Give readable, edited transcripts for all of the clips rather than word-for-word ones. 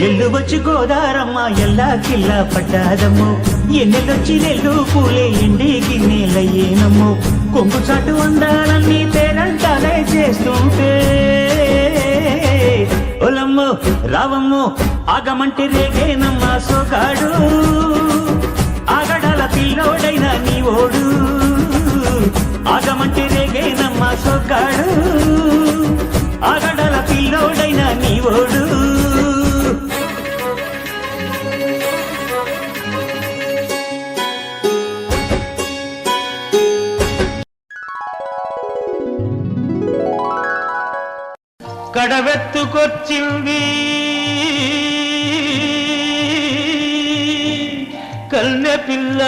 ఎల్లు వచ్చి గోదారమ్మ ఎల్లా కిల్లా పడ్డాదమ్మో ఎన్నెలొచ్చి నెల్లు పూలే ఎండి గిన్నెలయ్యేనమ్మో కొంగు చాటు అందాలన్నీ తేరంటాలే చేస్తుంటే ఒలమ్మో రావమ్మో ఆగమంటే రేగేనమ్మా సోగాడు ఆగడాల పిల్లోడైన నీ ఓడు ఆగమంటే రేగేనమ్మా సోగాడు ఆగడాల పిల్లోడైన నీ ఓడు కడవెత్తుకొచ్చింది కన్నె పిల్ల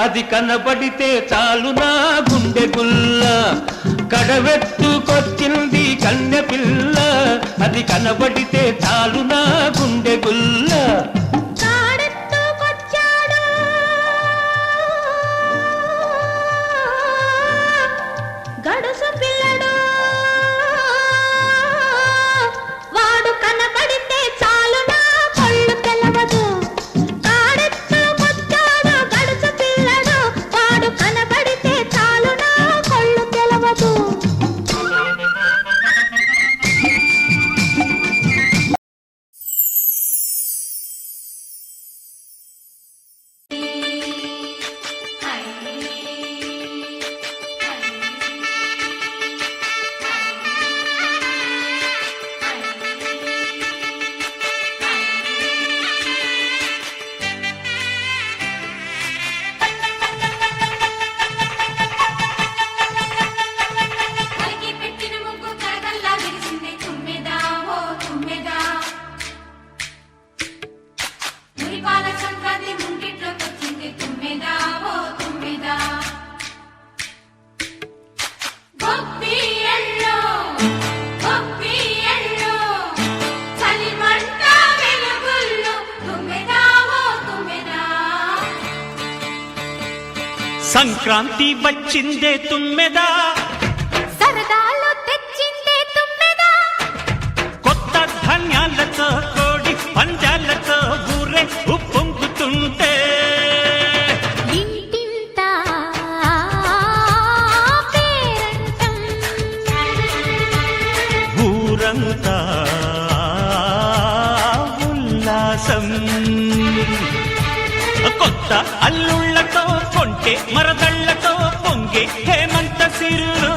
అది కనబడితే చాలు నా గుండె గుల్ల కడవెత్తుకొచ్చింది కన్నె పిల్ల అది కనబడితే చాలు నా గుండె గుల్ల సంక్రాంతి వచ్చిందే తుమ్మెదా సరదాలో తెచ్చిందే తుమ్మెదా కొత్త ధాన్యాలతో కోడి పంజాలతో ఊరే ఉప్పొంగుతుంటే ఇంటింటా పేరంటం ఊరంతా ఉల్లాసం కొత్త అల్లుళ్లతో కొంటే మరదళ్లతో పొంగే హేమంత సిరులు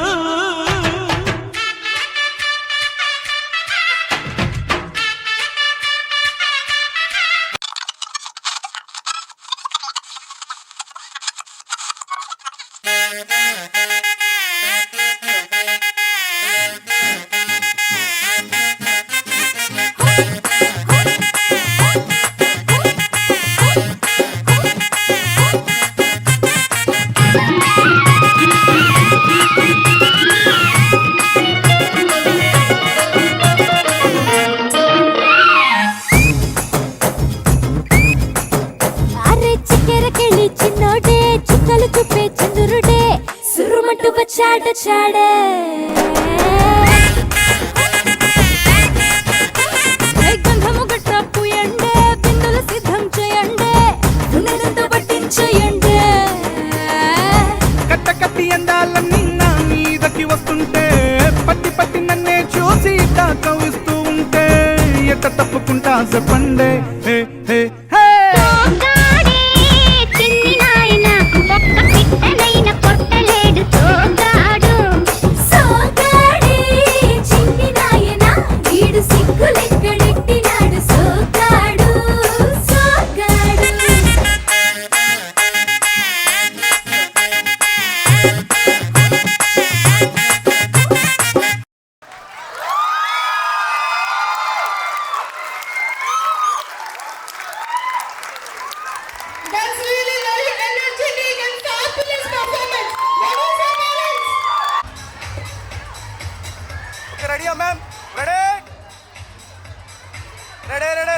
చాడే చాడే గంధము గట్ర పూయండే బిందులు సిద్ధం చేయండే దున్నెంతో పట్టించేయండే కట్ట కట్టి అందాలన్నీ నా మీదకి వస్తుంటే పట్టి పట్టి నన్నే చూసి కవిస్తూ ఉంటే ఎట్ట తప్పుకుంటా చెప్పండే హే హే హే That's really very energetic and fabulous performance. What is your parents? Okay, ready, ma'am? Ready? Ready, ready.